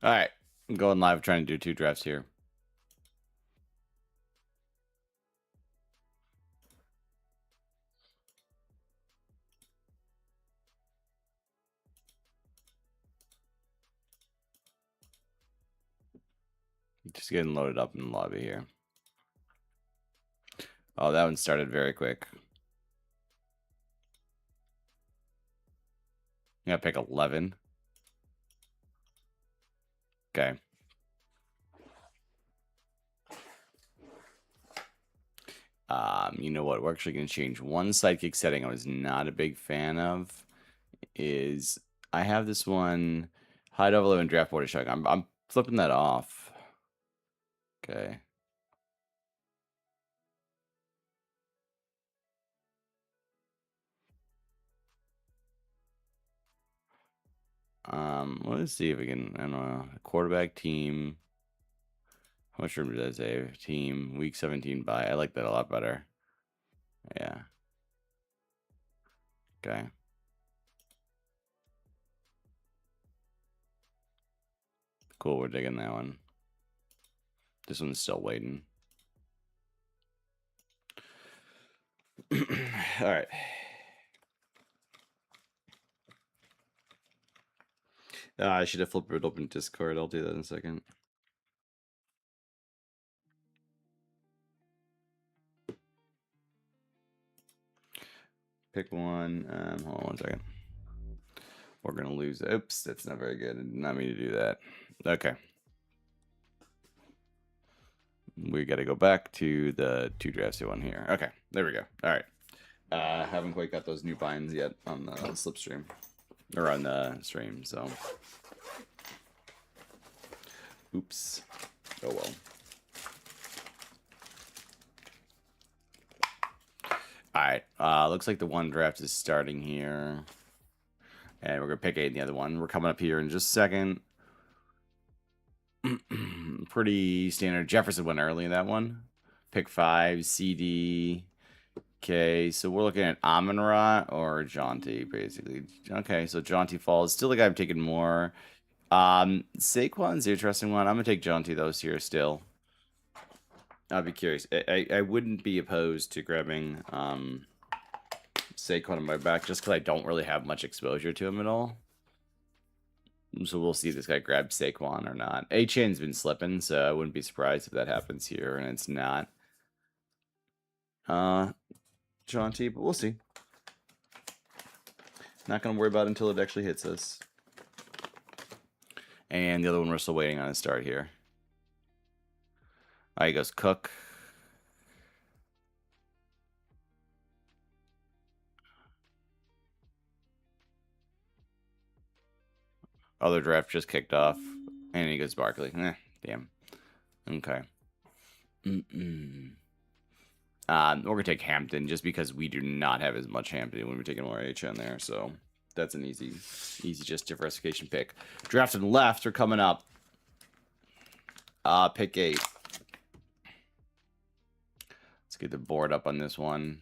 All right, I'm going live trying to do 2 drafts here. Just getting loaded up in the lobby here. Oh, that one started very quick. Yeah, pick 11. Okay. You know what? We're actually going to change one sidekick setting I was not a big fan of. Is I have this one high level and draft board shock. I'm flipping that off. Okay. Let's see if we can. I don't know. Quarterback team. How much room does that save? Team week 17 bye. I like that a lot better. Yeah. Okay. Cool. We're digging that one. This one's still waiting. All right. I should have flipped it open Discord. I'll do that in a second. Pick one. Hold on one second. We're going to lose. Oops, that's not very good. I did not mean to do that. Okay. We got to go back to the 2 drafts one here. Okay, there we go. All right. Haven't quite got those new binds yet on the slipstream. Or on the stream, so. Oops. Oh well. Alright, looks like the one draft is starting here. And we're going to pick 8 in the other one. We're coming up here in just a second. Pretty standard. Jefferson went early in that one. Pick 5, CD. Okay, so we're looking at Amon-Ra or Jonty, basically. Okay, so Jonty falls. Still the guy I'm taking more. Saquon's the interesting one. I'm going to take Jonty, those here still. I'd be curious. I wouldn't be opposed to grabbing Saquon on my back just because I don't really have much exposure to him at all. So we'll see if this guy grabs Saquon or not. A-Chain's been slipping, so I wouldn't be surprised if that happens here, and it's not. Jonty, but we'll see. Not going to worry about it until it actually hits us. And the other one we're still waiting on to start here. All right, he goes Cook. Other draft just kicked off. And he goes Barkley. Damn. Okay. We're going to take Hampton just because we do not have as much Hampton when we're taking more H on there. So that's an easy just diversification pick. Draft and left are coming up. Pick 8. Let's get the board up on this one.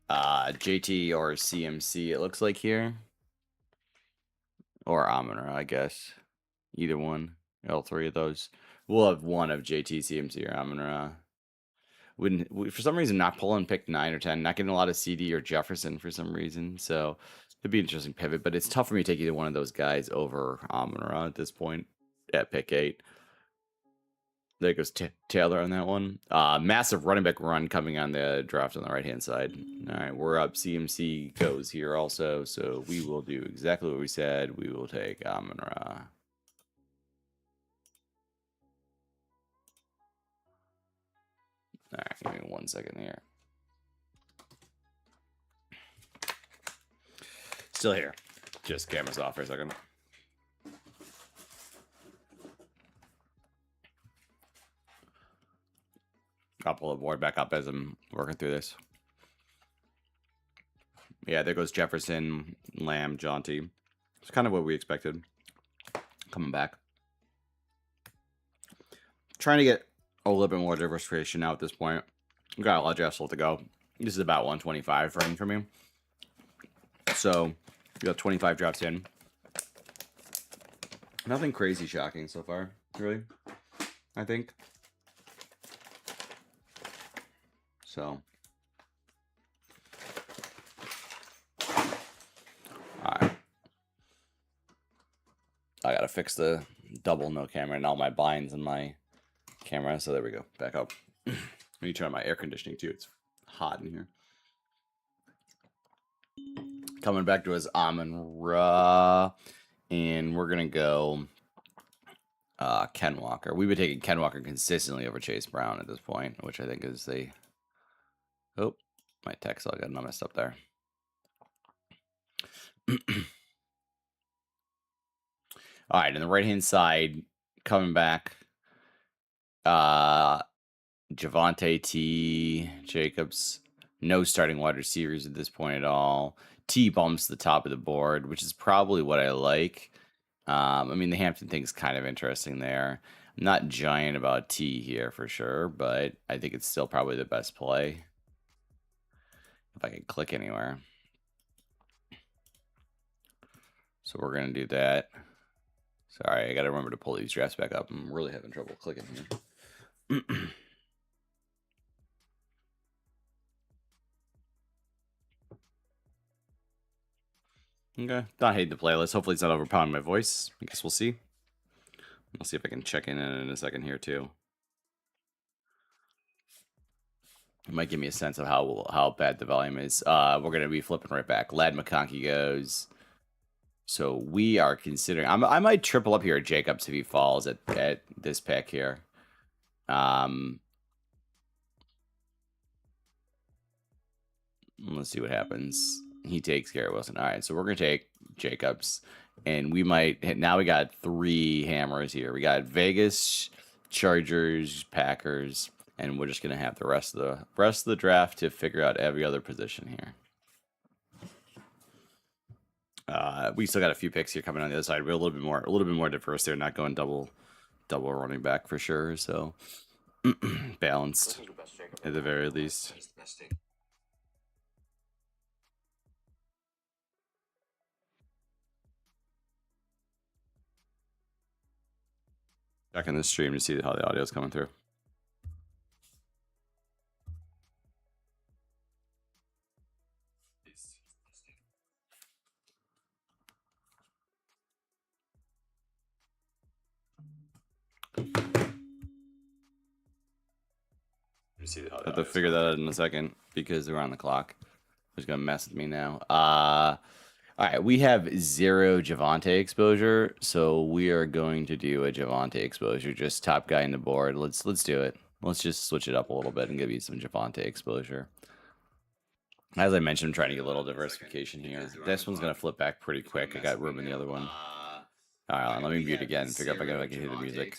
JT or CMC, it looks like here. Or Amon-Ra, I guess. Either one. All 3 of those. We'll have one of JT, CMC, or Amon-Ra. For some reason, not pulling pick 9 or 10. Not getting a lot of CD or Jefferson for some reason. So it'd be an interesting pivot. But it's tough for me to take either one of those guys over Amon-Ra at this point at pick 8. There goes Taylor on that one. Massive running back run coming on the draft on the right-hand side. All right, we're up. CMC goes here also. So we will do exactly what we said. We will take Amon-Ra. All right, give me 1 second here. Still here. Just camera's off for a second. I'll pull the board back up as I'm working through this. Yeah, there goes Jefferson, Lamb, Jonty. It's kind of what we expected. Coming back. Trying to get a little bit more diversification now at this point. We've got a lot of drafts left to go. This is about 125 range for me. So, we got 25 drafts in. Nothing crazy shocking so far, really, I think. So. Alright. I gotta fix the double no camera and all my blinds in my camera. So there we go. Back up. Let me turn on my air conditioning too. It's hot in here. Coming back to his Amon-Ra. And we're going to go Ken Walker. We've been taking Ken Walker consistently over Chase Brown at this point, which I think is the... Oh, my text all got messed up there. All right, on the right-hand side, coming back, Javonte T. Jacobs, no starting wide receivers at this point at all. T bumps the top of the board, which is probably what I like. I mean, the Hampton thing's kind of interesting there. I'm not giant about T here for sure, but I think it's still probably the best play. If I can click anywhere. So we're going to do that. Sorry, I got to remember to pull these drafts back up. I'm really having trouble clicking here. Okay, not hate the playlist. Hopefully it's not overpowering my voice. I guess we'll see. I'll see if I can check in a second here too. It might give me a sense of how bad the volume is. We're going to be flipping right back. Ladd McConkey goes. So we are considering... I might triple up here at Jacobs if he falls at this pick here. Let's see what happens. He takes Garrett Wilson. All right, so we're going to take Jacobs. And we might... Now we got 3 hammers here. We got Vegas, Chargers, Packers... And we're just going to have the rest of the draft to figure out every other position here. We still got a few picks here coming on the other side. We're a little bit more diverse there, not going double running back for sure. So balanced at the very least. Back in the stream to see how the audio is coming through. I have to figure that out in a second because we're on the clock. It's gonna mess with me now. All right, we have 0 Javonte exposure, so we are going to do a Javonte exposure, just top guy in the board. Let's do it. Let's just switch it up a little bit and give you some Javonte exposure. As I mentioned, I'm trying to get a little diversification here. This one's gonna flip back pretty quick. I got room in the other one. All right, let me mute again. Figure out if I can hear the music.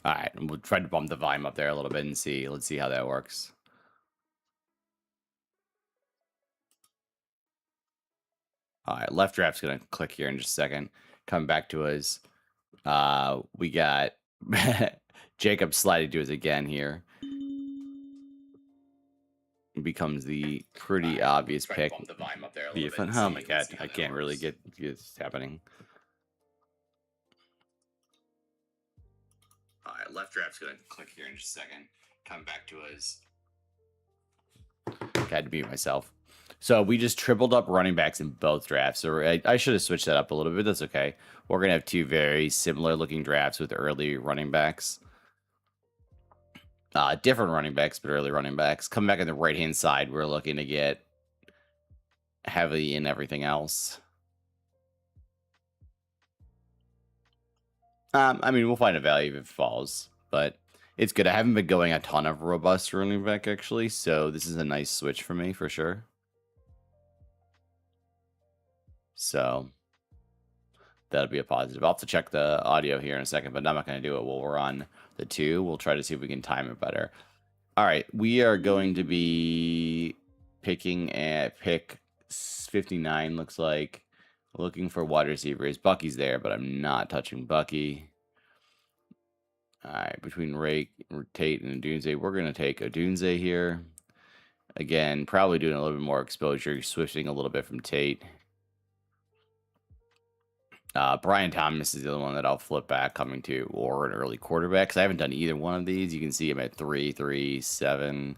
All right, we'll try to bump the volume up there a little bit and see. Let's see how that works. All right, left draft's gonna click here in just a second. Come back to us. We got Jacob sliding to us again here. It becomes the pretty obvious pick. Oh my god, I can't really get it's happening. All right, left draft's gonna click here in just a second. Come back to us. Had to mute myself. So we just tripled up running backs in both drafts. So I should have switched that up a little bit. That's okay. We're going to have 2 very similar looking drafts with early running backs. Different running backs, but early running backs. Come back on the right-hand side, we're looking to get heavy in everything else. I mean, we'll find a value if it falls, but it's good. I haven't been going a ton of robust running back, actually, so this is a nice switch for me, for sure. So, that'll be a positive. I'll have to check the audio here in a second, but I'm not going to do it while we're on the 2. We'll try to see if we can time it better. All right, we are going to be picking at pick 59, looks like. Looking for wide receivers. Bucky's there, but I'm not touching Bucky. All right, between Tate and Odunze, we're going to take Odunze here. Again, probably doing a little bit more exposure, switching a little bit from Tate. Brian Thomas is the other one that I'll flip back coming to, or an early quarterback, because I haven't done either one of these. You can see him at 3, 3, 7.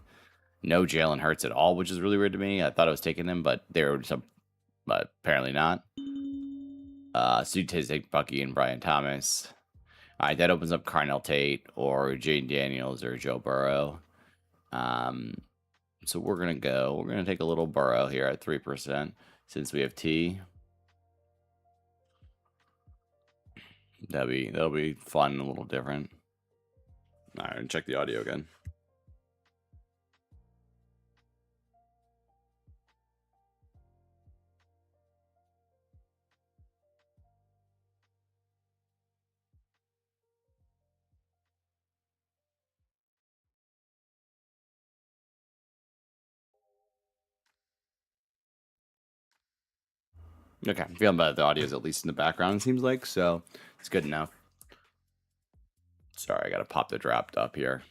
No Jalen Hurts at all, which is really weird to me. I thought I was taking him, but there were some, but apparently not. So you take Bucky and Brian Thomas. All right, that opens up Carnell Tate or Jaden Daniels or Joe Burrow. So we're gonna take a little Burrow here at 3% since we have T. That'll be fun and a little different. All right, check the audio again. Okay, I'm feeling better. The audio is at least in the background, it seems like, so it's good enough. Sorry, I got to pop the dropped up here.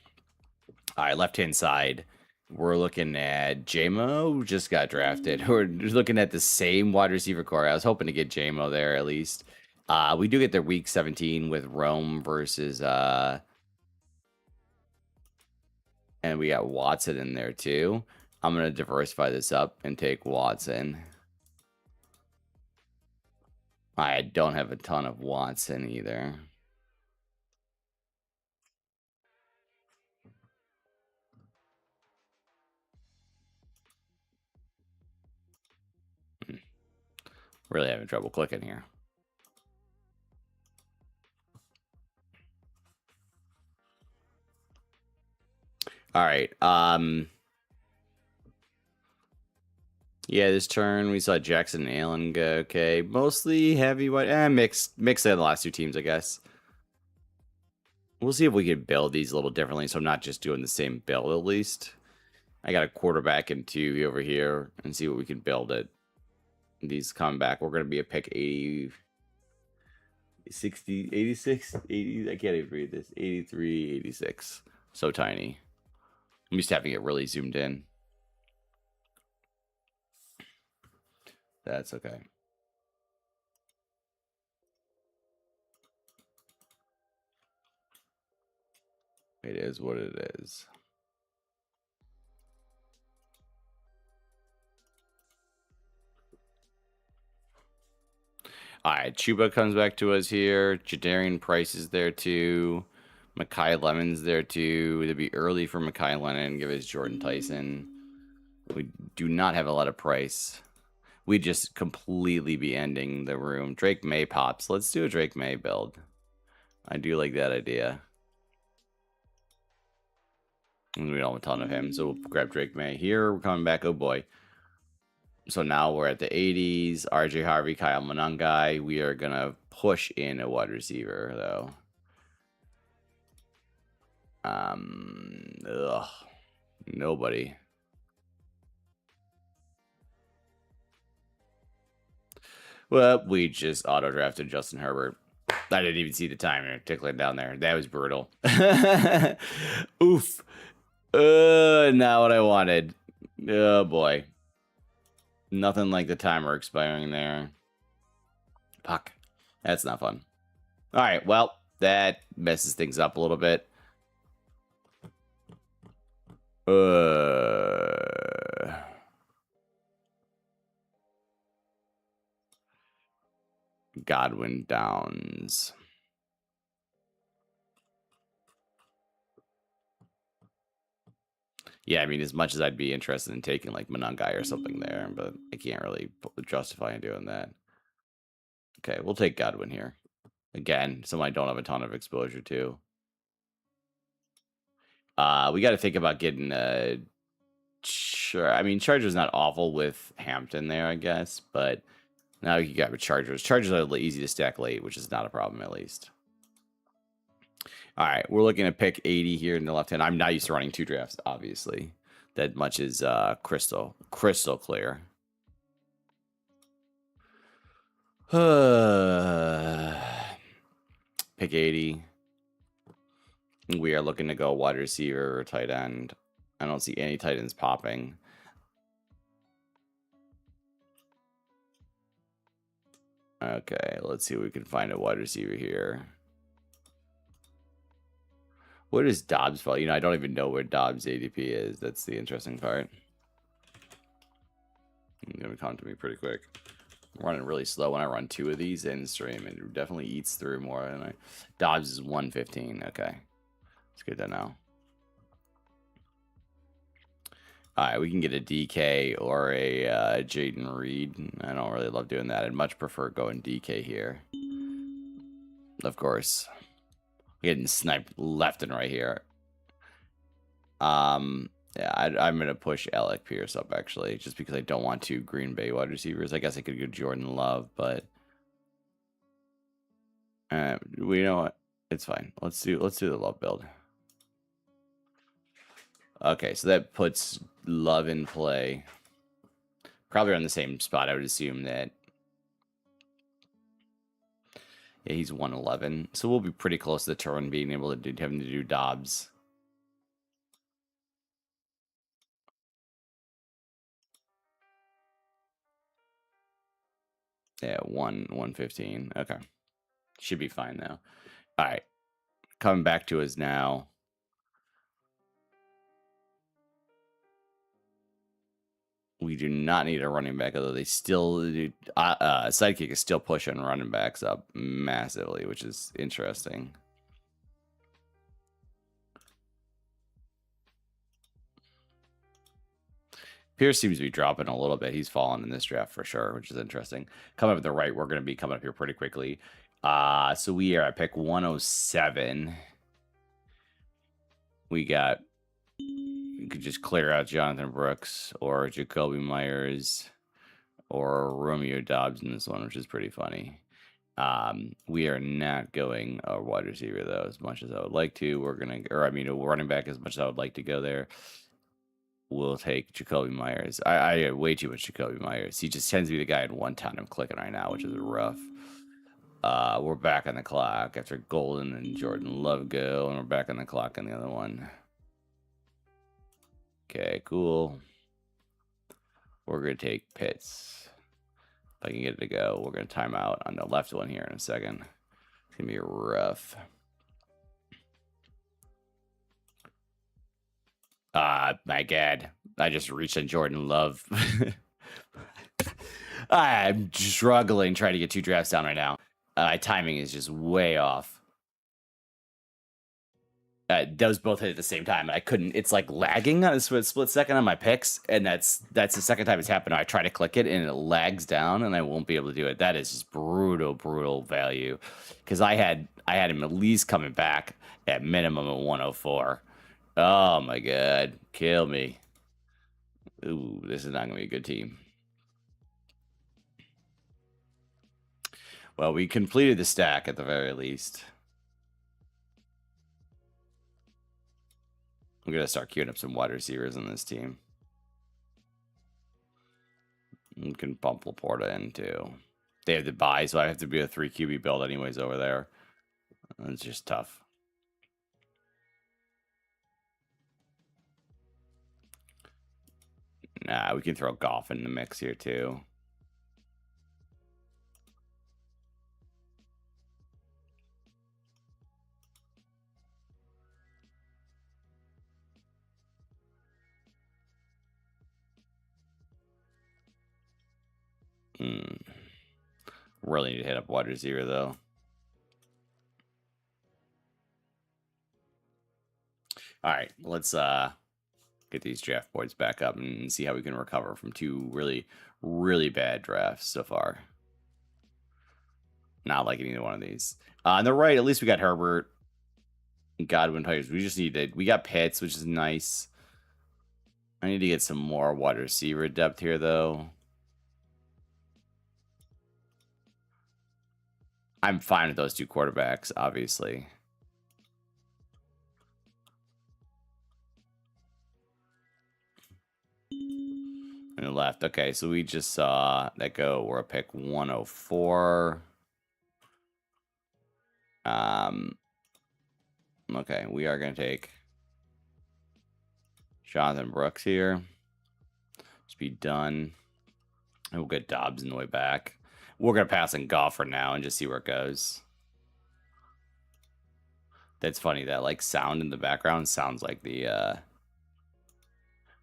All right, left-hand side, we're looking at JMO, just got drafted. We're looking at the same wide receiver core. I was hoping to get JMO there at least. We do get their week 17 with Rome versus... and we got Watson in there too. I'm going to diversify this up and take Watson. I don't have a ton of Watson either. Really having trouble clicking here. All right. Yeah, this turn we saw Jackson and Allen go okay. Mostly heavyweight, mixed in the last 2 teams, I guess. We'll see if we can build these a little differently, so I'm not just doing the same build at least. I got a quarterback and 2 over here and see what we can build it. These come back. We're going to be a pick 80, 60, 86, 80. I can't even read this. 83, 86. So tiny. I'm just having it really zoomed in. That's okay. It is what it is. All right, Chuba comes back to us here. Jadarian Price is there too. Makai Lemon's there too. It'd be early for Makai Lennon. Give us Jordan Tyson. We do not have a lot of price. We'd just completely be ending the room. Drake May pops. Let's do a Drake May build. I do like that idea. And we don't have a ton of him, so we'll grab Drake May here. We're coming back. Oh boy. So now we're at the 80s. RJ Harvey, Kyle Monangai. We are going to push in a wide receiver, though. Nobody. Well, we just auto-drafted Justin Herbert. I didn't even see the timer tickling down there. That was brutal. Oof. Not what I wanted. Oh, boy. Nothing like the timer expiring there. Puck. That's not fun. All right, well, that messes things up a little bit. Godwin Downs. Yeah, I mean, as much as I'd be interested in taking like Monangai or something there, but I can't really justify doing that. Okay, we'll take Godwin here. Again, someone I don't have a ton of exposure to. We got to think about getting sure. I mean, Charger's not awful with Hampton there, I guess, but Now you got Chargers. Chargers are easy to stack late, which is not a problem at least. All right, we're looking at pick 80 here in the left hand. I'm not used to running 2 drafts, obviously. That much is crystal clear. Pick 80. We are looking to go wide receiver or tight end. I don't see any tight ends popping. Okay, let's see if we can find a wide receiver here. What is Dobbs fall? You know, I don't even know where Dobbs ADP is. That's the interesting part. It's gonna come to me pretty quick. I'm running really slow when I run 2 of these in stream. It definitely eats through more than I. Dobbs is 115. Okay, it's good to know. All right, we can get a DK or a Jaden Reed. I don't really love doing that. I'd much prefer going DK here. Of course. Getting sniped left and right here. Yeah, I'm going to push Alec Pierce up, actually, just because I don't want 2 Green Bay wide receivers. I guess I could go Jordan Love, but we know what? It's fine. Let's do the Love build. Okay, so that puts Love in play. Probably on the same spot, I would assume that. Yeah, he's 111. So we'll be pretty close to the turn being able to having to do Dobbs. Yeah, 115. Okay. Should be fine now. All right. Coming back to us now. We do not need a running back, although they still do. Sidekick is still pushing running backs up massively, which is interesting. Pierce seems to be dropping a little bit. He's fallen in this draft for sure, which is interesting. Coming up at the right, we're going to be coming up here pretty quickly. So we are at pick 107. We got, you could just clear out Jonathan Brooks or Jacoby Myers or Romeo Dobbs in this one, which is pretty funny. We are not going a wide receiver though, as much as I would like to. We're gonna, or I mean, a running back as much as I would like to go there. We'll take Jacoby Myers. I have way too much Jacoby Myers. He just tends to be the guy at one time I'm clicking right now, which is rough. We're back on the clock after Golden and Jordan Love go, and we're back on the clock on the other one. Okay, cool. We're gonna take Pitts. If I can get it to go, we're gonna time out on the left one here in a second. It's gonna be rough. My God, I just reached on Jordan Love. I'm struggling trying to get 2 drafts down right now. Timing is just way off. Those both hit at the same time. I couldn't. It's like lagging on a split second on my picks, and that's the second time it's happened. I try to click it and it lags down, and I won't be able to do it. That is just brutal value, because I had him at least coming back at minimum at 104. Oh my God, kill me. Ooh, this is not gonna be a good team. Well, we completed the stack at the very least. I'm gonna start queuing up some wide receivers in this team. You can bump Laporta in too. They have to buy, so I have to be a 3 QB build anyways over there. It's just tough. Nah, we can throw Goff in the mix here too. Really need to hit up wide receiver though. All right, let's get these draft boards back up and see how we can recover from 2 really bad drafts so far. Not liking either one of these. On the right, at least we got Herbert, Godwin, Tigers. We just needed. We got Pitts, which is nice. I need to get some more wide receiver depth here, though. I'm fine with those two quarterbacks, obviously. And left. Okay, so we just saw that go. We're a pick 104. Okay, we are going to take Jonathan Brooks here. Just be done. And we'll get Dobbs on the way back. We're going to pass on Goff for now and just see where it goes. That's funny. That like sound in the background sounds like the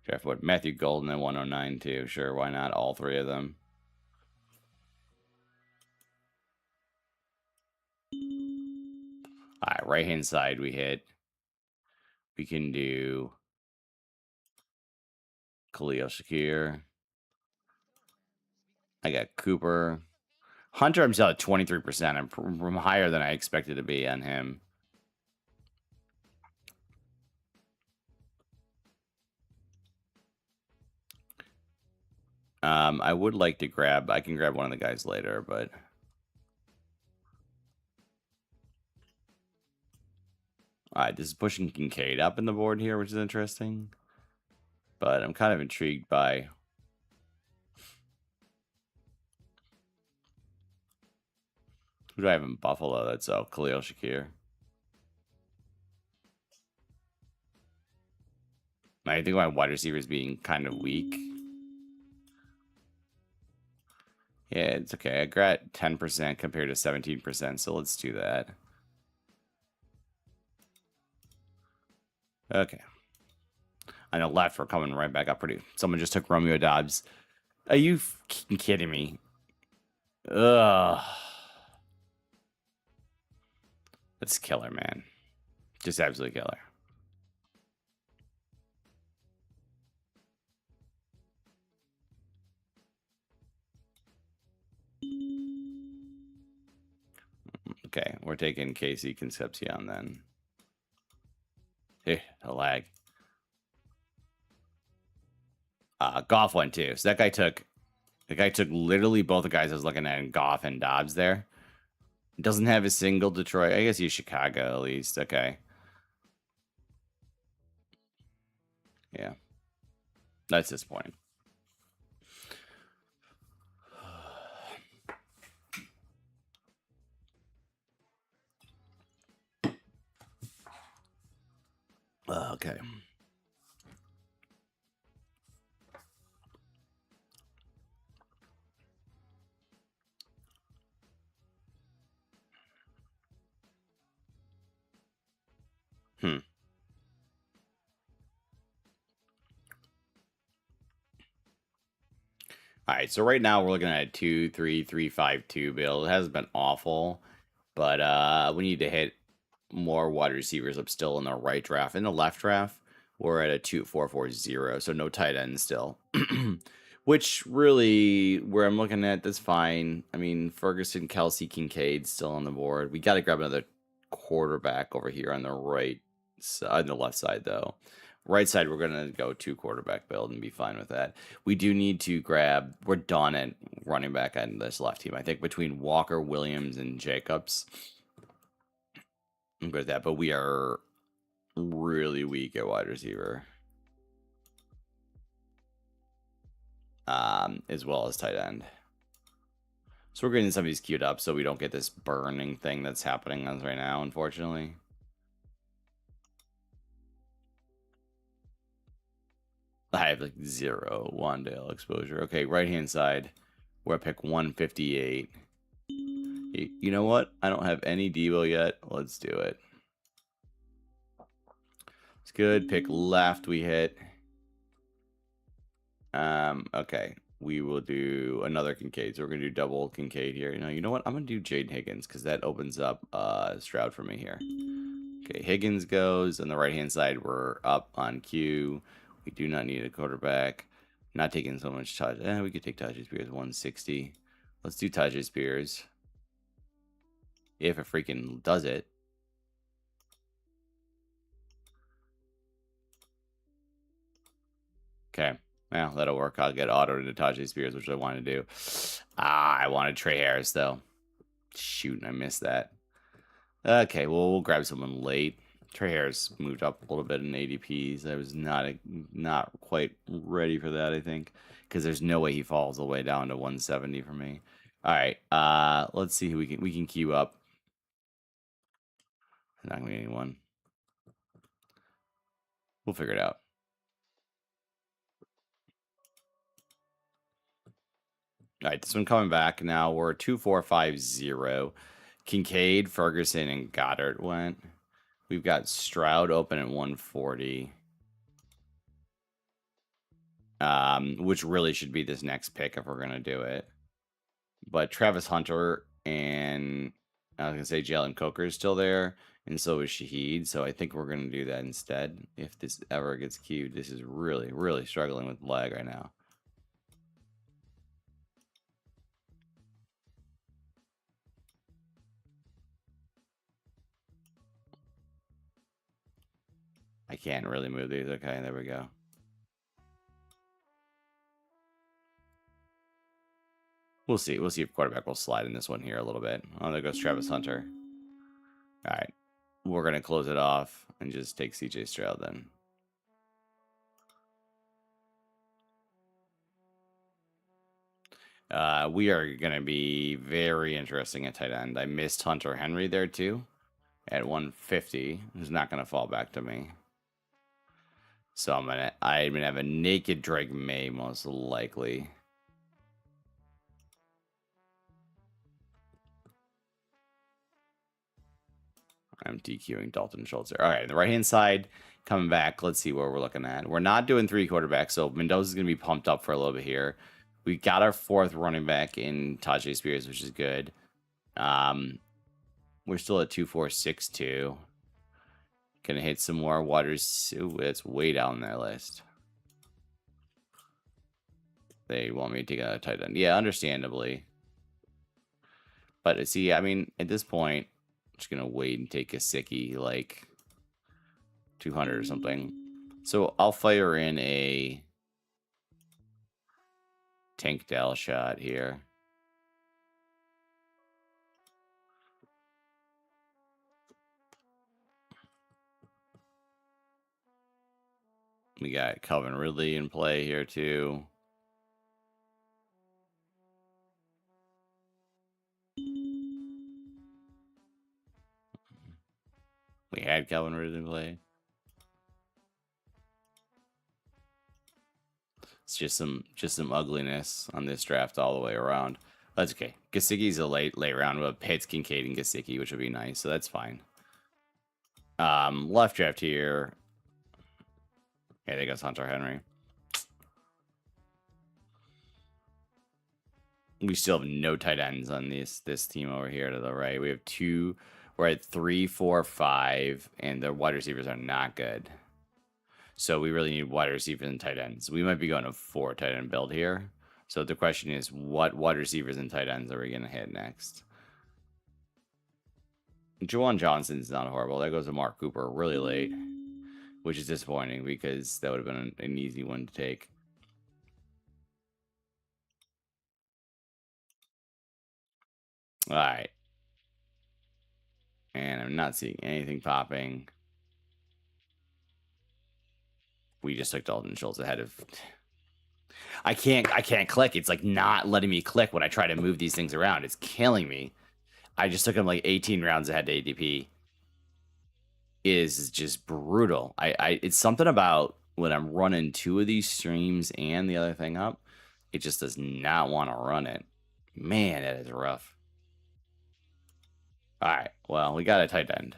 draft board. Matthew Golden at 109 too. Sure, why not? All three of them. All right, right hand side we hit. We can do Khalil Shakir. I got Cooper. Hunter, I'm still at 23%. I'm higher than I expected to be on him. I would like to grab... I can grab one of the guys later, but... Alright, this is pushing Kincaid up in the board here, which is interesting. But I'm kind of intrigued by... Who do I have in Buffalo? That's Khalil Shakir. I think my wide receivers being kind of weak. Yeah, it's okay. I got 10% compared to 17%, so let's do that. Okay. I know left, we're coming right back up pretty... Someone just took Romeo Dobbs. Are you kidding me? Ugh. That's killer, man. Just absolutely killer. Okay, we're taking Casey Concepcion then. Hey, a lag. Goff went too. So that guy took... The guy took literally both the guys I was looking at in Goff and Dobbs there. Doesn't have a single Detroit. I guess he's Chicago at least. Okay. Yeah. That's disappointing. Okay. All right, so right now we're looking at a 2-3-3-5-2 build. It hasn't been awful, but we need to hit more wide receivers up still in the right draft. In the left draft, we're at a 2-4-4-0, so no tight end still. Which really, where I'm looking at, that's fine. I mean, Ferguson, Kelsey, Kincaid still on the board. We got to grab another quarterback over here on the right side, on the left side though. Right side, we're going to go 2 quarterback build and be fine with that. We do need to grab, we're done at running back on this left team. I think between Walker, Williams, and Jacobs, I'm good at that, but we are really weak at wide receiver. As well as tight end. So we're getting some of these queued up so we don't get this burning thing that's happening on us right now, unfortunately. I have like 0 Wandale exposure. Okay, right hand side, we're at pick 158. You know what? I don't have any Debo yet. Let's do it. It's good. Pick left, we hit. Okay. We will do another Kincaid. So we're gonna do double Kincaid here. You know what? I'm gonna do Jaden Higgins because that opens up Stroud for me here. Okay, Higgins goes on the right hand side. We're up on Q. We do not need a quarterback. Not taking so much touch. We could take Tajay Spears 160. Let's do Tajay Spears. If it freaking does it. Okay. Well, that'll work. I'll get auto to Tajay Spears, which I want to do. I wanted Trey Harris, though. Shoot, I missed that. Okay, well, we'll grab someone late. Trey Harris moved up a little bit in ADPs. I was not quite ready for that, I think, because there's no way he falls all the way down to 170 for me. All right, let's see who we can queue up. Not gonna be anyone. We'll figure it out. All right, this one coming back now. We're 2-4-5-0. Kincaid, Ferguson, and Goddard went. We've got Stroud open at 140. Which really should be this next pick if we're gonna do it. But Travis Hunter and I was gonna say Jalen Coker is still there, and so is Shaheed. So I think we're gonna do that instead. If this ever gets queued, this is really, really struggling with lag right now. I can't really move these. Okay, there we go. We'll see. We'll see if quarterback will slide in this one here a little bit. Oh, there goes Travis Hunter. All right. We're going to close it off and just take CJ Stroud then. We are going to be very interesting at tight end. I missed Hunter Henry there too at 150. Who's not going to fall back to me. So I'm gonna have a naked Drake May most likely. I'm DQing Dalton Schultz there. All right, the right hand side coming back. Let's see what we're looking at. We're not doing 3 quarterbacks, so Mendoza's gonna be pumped up for a little bit here. We got our 4th running back in Tajay Spears, which is good. We're still at 2-4-6-2. Gonna hit some more Waters. Ooh, it's way down their list. They want me to take a tight end. Yeah, understandably. But see, I mean, at this point, I'm just gonna wait and take a Gesicki like 200 or something. So I'll fire in a Tank Dell shot here. We got Calvin Ridley in play here too. We had Calvin Ridley in play. It's just some ugliness on this draft all the way around. That's okay. Gesicki's a late round with Pitts, Kincaid, and Gesicki, which would be nice. So that's fine. Left draft here. Yeah, there goes Hunter Henry. We still have no tight ends on this team over here to the right. We have 2. We're at 3, 4, 5, and the wide receivers are not good. So we really need wide receivers and tight ends. We might be going to 4 tight end build here. So the question is, what wide receivers and tight ends are we going to hit next? Juwan Johnson's not horrible. That goes to Mark Cooper really late, which is disappointing because that would have been an easy one to take. All right. And I'm not seeing anything popping. We just took Dalton Schultz ahead of... I can't click. It's like not letting me click when I try to move these things around. It's killing me. I just took him like 18 rounds ahead to ADP. It is just brutal. It's something about when I'm running 2 of these streams and the other thing up, it just does not want to run it. Man, that is rough. All right. Well, we got a tight end.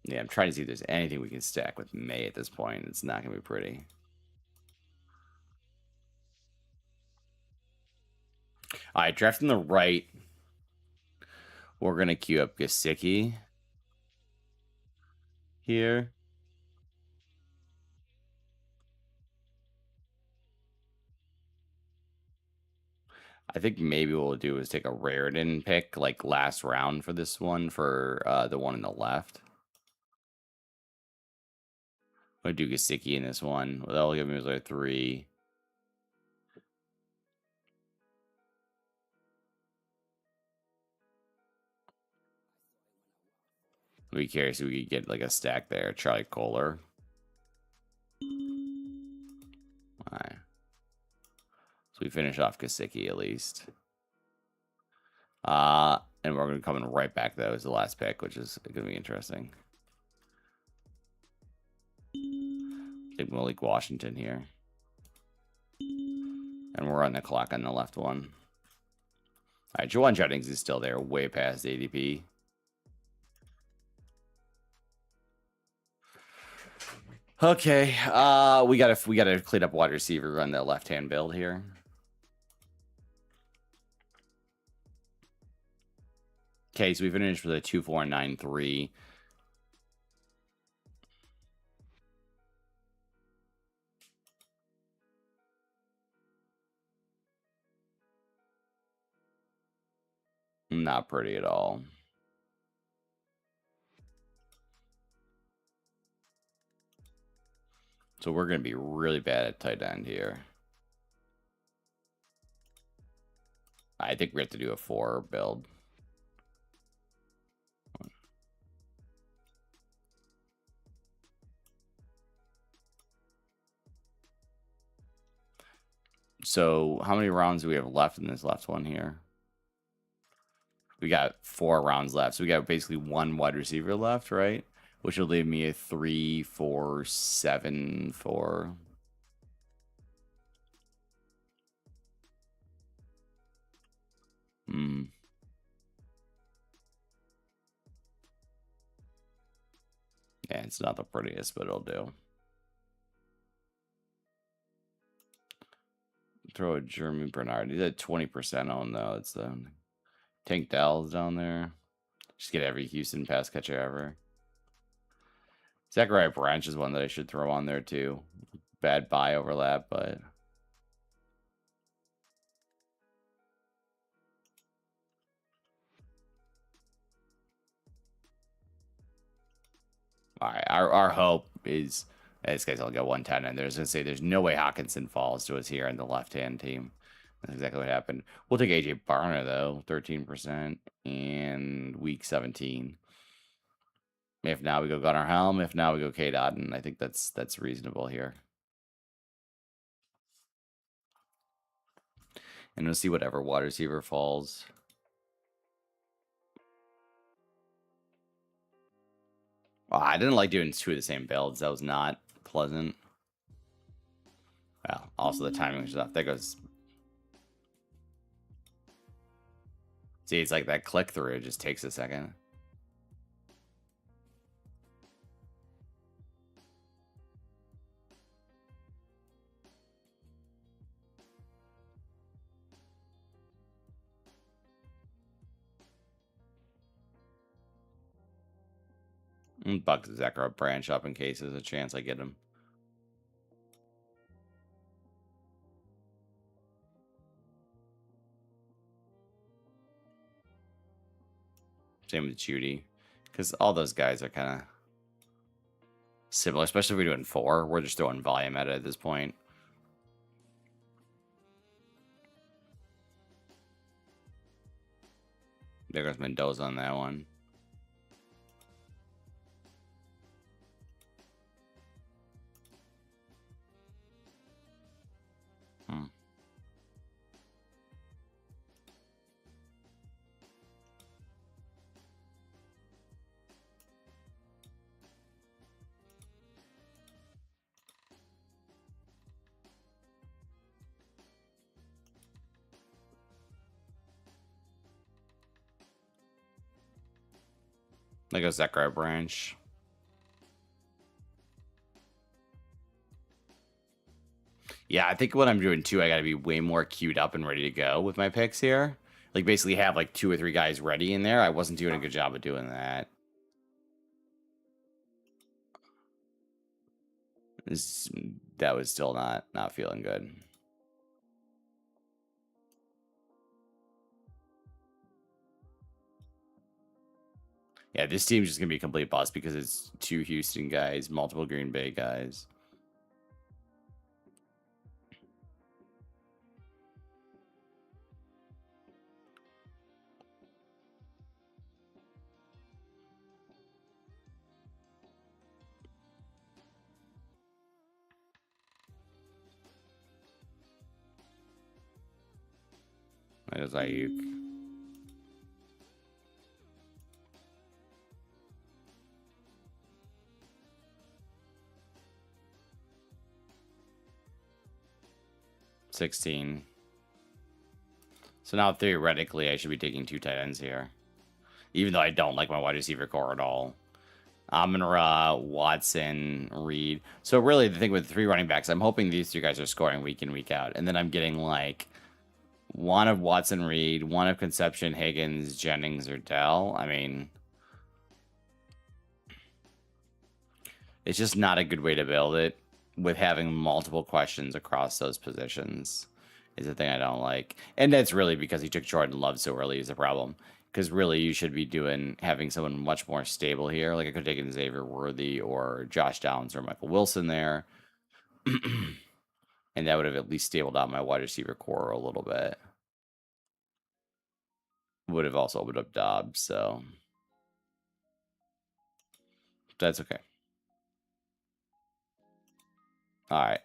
Yeah, I'm trying to see if there's anything we can stack with May at this point. It's not going to be pretty. All right, drafting the right. We're going to queue up Gesicki here. I think maybe what we'll do is take a Raritan pick, like last round for this one, for the one on the left. I'm gonna do Gesicki in this one. That'll give me like 3. I'd be curious if we could get like a stack there. Charlie Kohler. Alright. So we finish off Gesicki at least. And we're gonna come in right back though as the last pick, which is gonna be interesting. Take Malik Washington here. And we're on the clock on the left one. Alright, Juwan Jennings is still there, way past ADP. Okay, we gotta clean up wide receiver on the left-hand build here. Okay, so we finished with a 2-4-9-3. Not pretty at all. So we're going to be really bad at tight end here. I think we have to do a 4 build. So how many rounds do we have left in this last one here? We got 4 rounds left. So we got basically 1 wide receiver left, right? Which will leave me a 3, 4, 7, 4. Yeah, it's not the prettiest, but it'll do. Throw a Jeremy Bernard. He's at 20% on though. It's Tank Dell's down there. Just get every Houston pass catcher ever. Zachariah Branch is one that I should throw on there too. Bad buy overlap, but all right. Our hope is this guy's only got 110, and there's gonna say there's no way Hawkinson falls to us here in the left-hand team. That's exactly what happened. We'll take AJ Barner though, 13% and week 17. If now we go Gunnar Helm, if now we go K. Dotton, I think that's reasonable here. And we'll see whatever wide receiver falls. Oh, I didn't like doing 2 of the same builds. That was not pleasant. Well, also the timing stuff. That goes. See, it's like that click through. It just takes a second. Buck Zachariah Branch up in case there's a chance I get him. Same with Judy. Because all those guys are kind of similar, especially if we're doing 4. We're just throwing volume at it at this point. There goes Mendoza on that one. There goes Zachariah Branch. Yeah, I think what I'm doing too, I got to be way more queued up and ready to go with my picks here. Like basically have like 2 or 3 guys ready in there. I wasn't doing a good job of doing that. That was still not feeling good. Yeah, this team's just gonna be a complete bust because it's 2 Houston guys, multiple Green Bay guys. There's Ayuk. $16. So now theoretically I should be taking 2 tight ends here. Even though I don't like my wide receiver core at all. Amon-Ra, Watson, Reed. So really the thing with 3 running backs, I'm hoping these 3 guys are scoring week in, week out. And then I'm getting like one of Watson, Reed, one of Conception, Higgins, Jennings, or Dell. I mean, it's just not a good way to build it with having multiple questions across those positions is the thing I don't like. And that's really because he took Jordan Love so early is the problem. Because really you should be having someone much more stable here. Like I could have taken Xavier Worthy or Josh Downs or Michael Wilson there. And that would have at least stabled out my wide receiver core a little bit. Would have also opened up Dobbs, so that's okay. All right.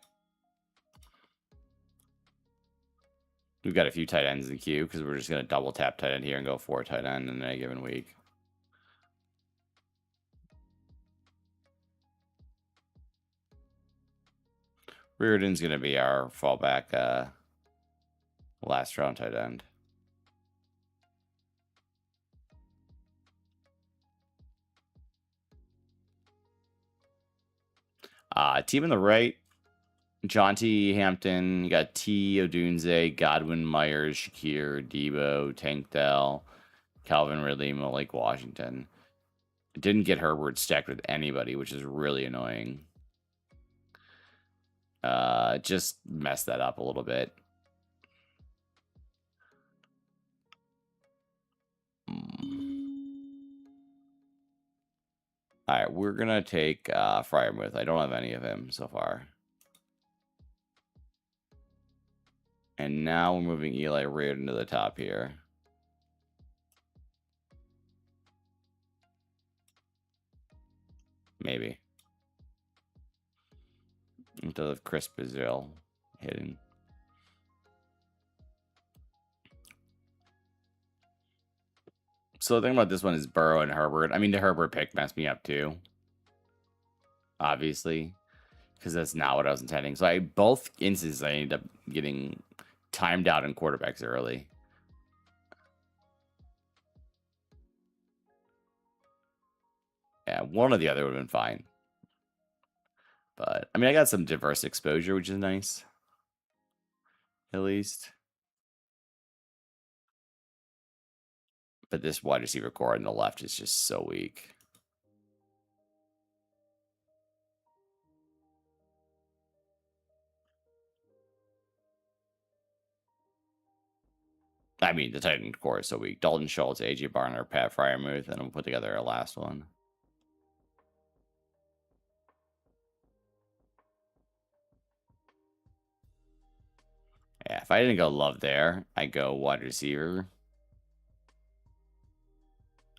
We've got a few tight ends in the queue because we're just going to double tap tight end here and go for a tight end in a given week. Reardon's going to be our fallback last round tight end. Team on the right, Jonty Hampton. You got T. Odunze, Godwin, Myers, Shakir, Debo, Tank Dell, Calvin Ridley, Malik Washington. Didn't get Herbert stacked with anybody, which is really annoying. Just messed that up a little bit. All right, we're gonna take Freiermuth. I don't have any of him so far. And now we're moving Eli Reardon to the top here. Maybe. Until the Chris Brazil hitting. So the thing about this one is Burrow and Herbert. I mean, the Herbert pick messed me up too. Obviously. Because that's not what I was intending. So both instances I ended up getting timed out in quarterbacks early. Yeah, one or the other would have been fine. But, I mean, I got some diverse exposure, which is nice. At least. But this wide receiver core on the left is just so weak. I mean, the Titan core is so weak. Dalton Schultz, AJ Barner, Pat Freiermuth, and we'll put together our last one. Yeah, if I didn't go Love there, I'd go wide receiver.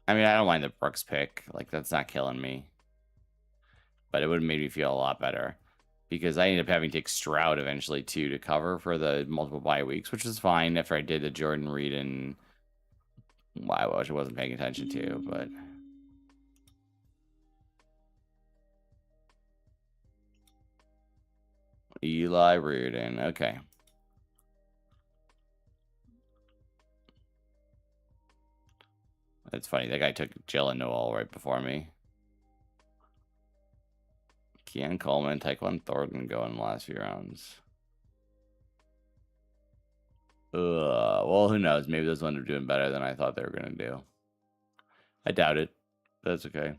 I mean, I don't mind the Brooks pick. Like, that's not killing me. But it would have made me feel a lot better. Because I ended up having to take Stroud eventually, too, to cover for the multiple bye weeks, which was fine after I did the Jordan Reed and... Well, I wasn't paying attention to, but... Eli Reardon, okay. That's funny. That guy took Jalen Noel right before me. Keon Coleman, Tyquan Thornton going in the last few rounds. Well, who knows? Maybe those ones are doing better than I thought they were going to do. I doubt it. But that's okay.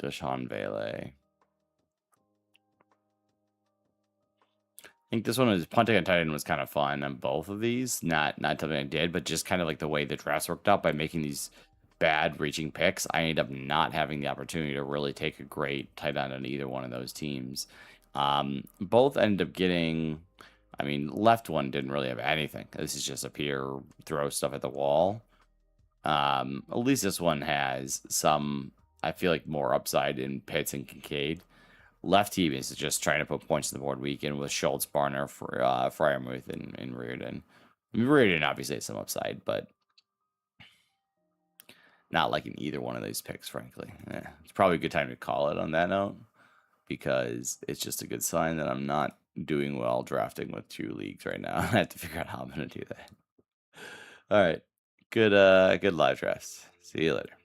Deshaun Bailey. think this one was punting on tight end was kind of fun on both of these. Not something I did, but just kind of like the way the drafts worked out by making these bad reaching picks. I ended up not having the opportunity to really take a great tight end on either one of those teams. Both ended up getting. I mean, left one didn't really have anything. This is just appear, throw stuff at the wall. At least this one has some. I feel like more upside in Pitts and Kincaid. Left team is just trying to put points on the board weekend with Schultz, Barner, Fryermuth, and Reardon. I mean, Reardon obviously has some upside, but not like in either one of these picks, frankly. It's probably a good time to call it on that note because it's just a good sign that I'm not doing well drafting with 2 leagues right now. I have to figure out how I'm going to do that. All right. Good live drafts. See you later.